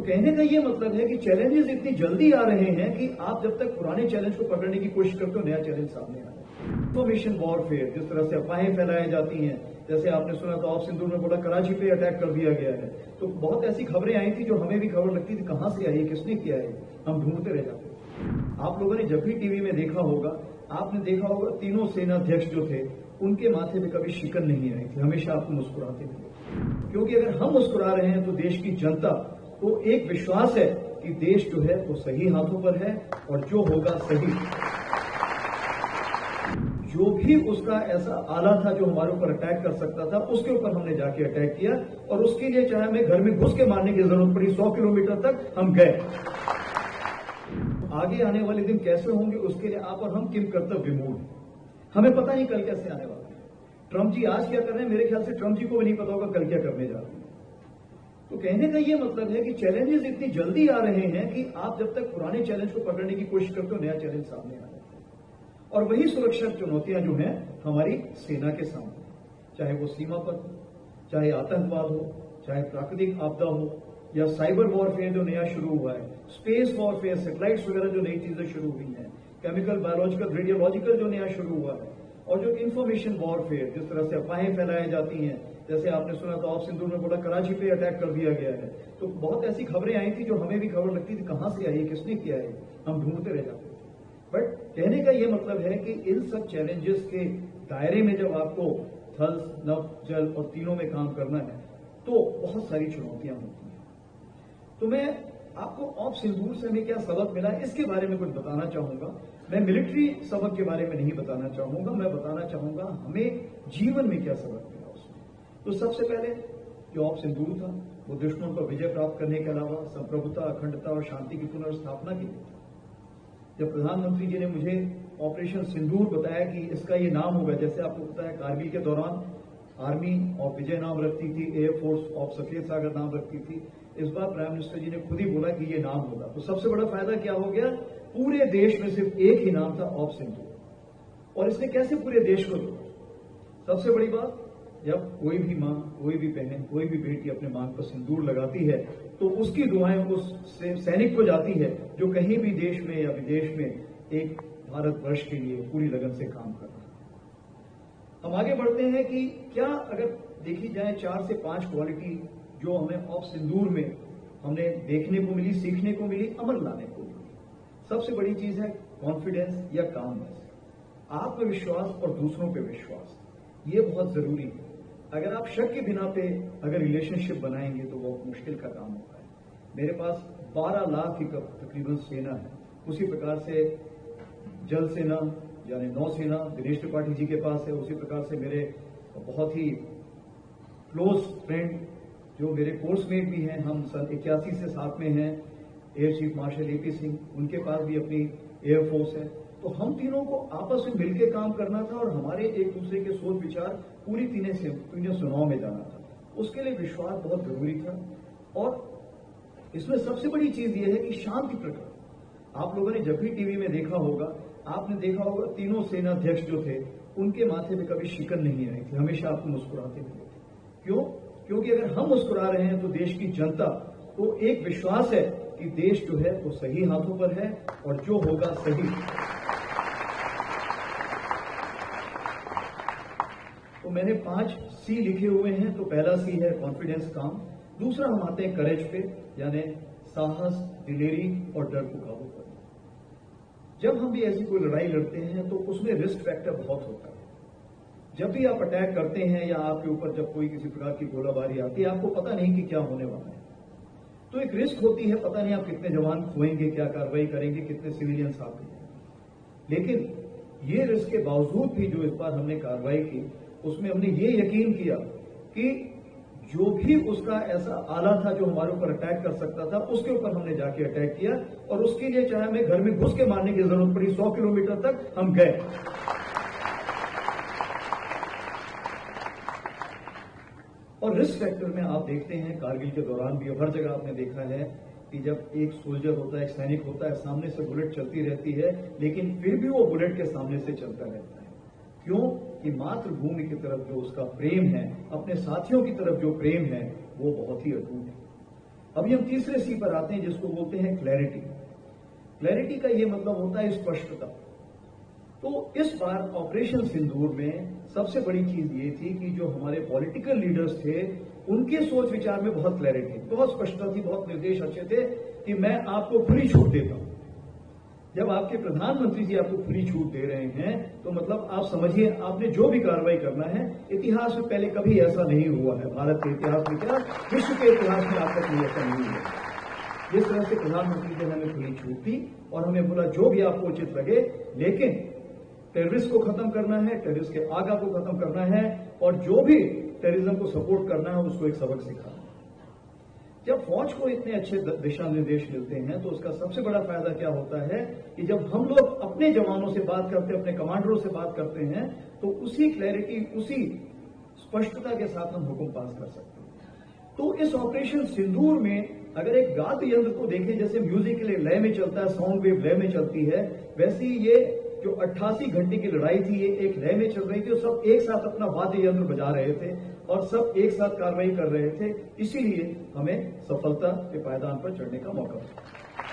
कहने का ये मतलब है कि चैलेंजेस इतनी जल्दी आ रहे हैं कि आप जब तक पुराने चैलेंज को पकड़ने की कोशिश करते हो, नया चैलेंज सामने आ रहा है। इंफॉर्मेशन वॉरफेयर, जिस तरह से अफवाहें फैलाई जाती हैं, जैसे आपने सुना था ऑफ सिंदूर में बोला कराची पे अटैक कर दिया गया है, तो बहुत ऐसी खबरें आई थी जो हमें भी खबर लगती थी कहां से आई है, किसने किया है, हम ढूंढते रह जाते थे। आप लोगों ने जब भी टीवी में देखा होगा, आपने देखा होगा तीनों सेनाध्यक्ष जो थे उनके माथे पे कभी शिकन नहीं आई थी, हमेशा आपको मुस्कुराते थे। क्योंकि अगर हम मुस्कुरा रहे हैं तो देश की जनता को एक विश्वास है कि देश जो है वो सही हाथों पर है और जो होगा सही। जो भी उसका ऐसा आला था जो हमारे ऊपर अटैक कर सकता था, उसके ऊपर हमने जाके अटैक किया और उसके लिए चाहे हमें घर में घुस के मारने की जरूरत पड़ी, 100 किलोमीटर तक हम गए। आगे आने वाले दिन कैसे होंगे उसके लिए आप और हम किम कर्तव्य विमूढ़ हैं। हमें पता नहीं कल कैसे आने वाला है। ट्रंप जी आज क्या कर रहे हैं, मेरे ख्याल से ट्रंप जी को भी नहीं पता होगा कल क्या करने जा रहे हैं। तो कहने का ये मतलब है कि चैलेंजेस इतनी जल्दी आ रहे हैं कि आप जब तक पुराने चैलेंज को पकड़ने की कोशिश करते हो, नया चैलेंज सामने आ रहा है। और वही सुरक्षा चुनौतियां जो हैं हमारी सेना के सामने, चाहे वो सीमा पर, चाहे आतंकवाद हो, चाहे प्राकृतिक आपदा हो, या साइबर वॉरफेयर जो नया शुरू हुआ है, स्पेस वॉरफेयर, सैटेलाइट्स वगैरह जो नई चीजें शुरू हुई हैं, केमिकल, बायोलॉजिकल, रेडियोलॉजिकल जो नया शुरू हुआ है, और जो इंफॉर्मेशन वॉरफेयर, जिस तरह से अफवाहें फैलाई जाती हैं, जैसे आपने सुना था ऑफ सिंदूर में बोला कराची पे अटैक कर दिया गया है, तो बहुत ऐसी खबरें आई थी जो हमें भी खबर लगती थी कहां से आई है, किसने किया है, हम ढूंढते रह जाते थे। बट कहने का ये मतलब है कि इन सब चैलेंजेस के दायरे में जब आपको थल, नभ, जल और तीनों में काम करना है तो बहुत सारी चुनौतियां होती हैं। तो मैं आपको ऑफ सिंदूर से हमें क्या सबक मिला इसके बारे में कुछ बताना चाहूंगा। मैं मिलिट्री सबक के बारे में नहीं बताना चाहूंगा, मैं बताना चाहूंगा हमें जीवन में क्या सबक मिला उसमें। तो सबसे पहले जो ऑफ सिंदूर था वो दुश्मन पर विजय प्राप्त करने के अलावा संप्रभुता, अखंडता और शांति की पुनर्स्थापना के लिए। जब प्रधानमंत्री जी ने मुझे ऑपरेशन सिंदूर बताया कि इसका ये नाम होगा, जैसे आपको पता है कारगिल के दौरान आर्मी ऑफ विजय नाम रखती थी, एयरफोर्स ऑफ सफेद सागर नाम रखती थी, इस बार प्राइम मिनिस्टर जी ने खुद ही बोला कि ये नाम होगा। तो सबसे बड़ा फायदा क्या हो गया, पूरे देश में सिर्फ एक ही नाम था, ऑफ सिंदूर। और इसने कैसे पूरे देश को जोड़ा। सबसे बड़ी बात, जब कोई भी मां, कोई भी बहन, कोई भी बेटी अपने मांग पर सिंदूर लगाती है तो उसकी दुआएं उस सैनिक को जाती है जो कहीं भी देश में या विदेश में एक भारतवर्ष के लिए पूरी लगन से काम कर रहा है। हम आगे बढ़ते हैं कि क्या अगर देखी जाए 4 से 5 क्वालिटी जो हमें ऑफ सिंदूर में हमने देखने को मिली, सीखने को मिली, अमल लाने को मिली। सबसे बड़ी चीज है कॉन्फिडेंस या कामनेस, आत्मविश्वास और दूसरों पे विश्वास। ये बहुत जरूरी है। अगर आप शक के बिना पे अगर रिलेशनशिप बनाएंगे तो बहुत मुश्किल का काम होता है। मेरे पास 12 लाख की तकरीबन सेना है। उसी प्रकार से जल सेना यानी नौसेना दिनेश त्रिपाठी जी के पास है। उसी प्रकार से मेरे बहुत ही क्लोज फ्रेंड जो मेरे कोर्समेट भी हैं, हम सन 81 से साथ में हैं, air chief marshal AP Singh, उनके पास भी अपनी एयरफोर्स है। तो हम तीनों को आपस में मिलकर काम करना था और हमारे एक दूसरे के सोच विचार पूरी तीनों सुनाव में जाना था। उसके लिए विश्वास बहुत जरूरी था। और इसमें सबसे बड़ी चीज यह है कि शांति प्रकट। आप लोगों ने जब भी टीवी में देखा होगा, आपने देखा होगा तीनों सेनाध्यक्ष जो थे उनके माथे पे कभी शिकन नहीं आई थी, हमेशा आपको मुस्कुराते हुए थे। क्यों? क्योंकि अगर हम मुस्कुरा रहे हैं तो देश की जनता को एक विश्वास है कि देश जो है वो सही हाथों पर है और जो होगा सही। तो मैंने 5 सी लिखे हुए हैं। तो पहला सी है कॉन्फिडेंस, काम। दूसरा हम आते हैं करेज पे, यानी साहस, दिलेरी और डर को काबू करना। जब हम भी ऐसी कोई लड़ाई लड़ते हैं तो उसमें रिस्क फैक्टर बहुत होता है। जब भी आप अटैक करते हैं या आपके ऊपर जब कोई किसी प्रकार की गोलाबारी आती है, आपको पता नहीं कि क्या होने वाला है, तो एक रिस्क होती है, पता नहीं आप कितने जवान खोएंगे, क्या कार्रवाई करेंगे, कितने सिविलियंस आप हैं। लेकिन ये रिस्क के बावजूद भी जो इस बार हमने कार्रवाई की उसमें हमने ये यकीन किया कि जो भी उसका ऐसा आला था जो हमारे ऊपर अटैक कर सकता था, उसके ऊपर हमने जाके अटैक किया और उसके लिए चाहे हमें घर में घुस के मारने की जरूरत पड़ी, 100 किलोमीटर तक हम गए। और रिस्क फैक्टर में आप देखते हैं कारगिल के दौरान भी हर जगह आपने देखा है कि जब एक सोल्जर होता है, एक सैनिक होता है, सामने से बुलेट चलती रहती है, लेकिन फिर भी वो बुलेट के सामने से चलता रहता है। क्यों? कि मातृभूमि की तरफ जो उसका प्रेम है, अपने साथियों की तरफ जो प्रेम है, वो बहुत ही अटूट है। अभी हम तीसरे सी पर आते हैं, जिसको बोलते हैं क्लैरिटी। क्लैरिटी का ये मतलब होता है स्पष्टता। तो इस बार ऑपरेशन सिंदूर में सबसे बड़ी चीज ये थी कि जो हमारे पॉलिटिकल लीडर्स थे, उनके सोच विचार में बहुत क्लैरिटी, बहुत स्पष्टता थी, बहुत निर्देश अच्छे थे कि मैं आपको खुली छूट देता हूं। जब आपके प्रधानमंत्री जी आपको खुली छूट दे रहे हैं तो मतलब आप समझिए आपने जो भी कार्रवाई करना है, इतिहास में पहले कभी ऐसा नहीं हुआ है, भारत के इतिहास में क्या, विश्व के इतिहास में आज तक ऐसा नहीं हुआ। जिस तरह से प्रधानमंत्री जी ने हमें खुली छूट दी और हमें बोला जो भी आपको उचित लगे, लेकिन टेररिस्ट को खत्म करना है, टेररिस्ट के आगा को खत्म करना है, और जो भी टेररिज्म को सपोर्ट करना है उसको एक सबक सिखाना। जब फौज को इतने अच्छे दिशा निर्देश मिलते हैं तो उसका सबसे बड़ा फायदा क्या होता है कि जब हम लोग अपने जवानों से बात करते हैं, अपने कमांडरों से बात करते हैं, तो उसी क्लैरिटी, उसी स्पष्टता के साथ हम हुक्म पास कर सकते हैं। तो इस ऑपरेशन सिंदूर में अगर एक वाद्य यंत्र को देखें, जैसे म्यूजिक के लिए लय में चलता है, साउंड वेव लय में चलती है, वैसे ही ये जो 88 घंटे की लड़ाई थी ये एक लय में चल रही थी, और सब एक साथ अपना वाद्य यंत्र बजा रहे थे और सब एक साथ कार्रवाई कर रहे थे। इसीलिए हमें सफलता के पायदान पर चढ़ने का मौका मिला।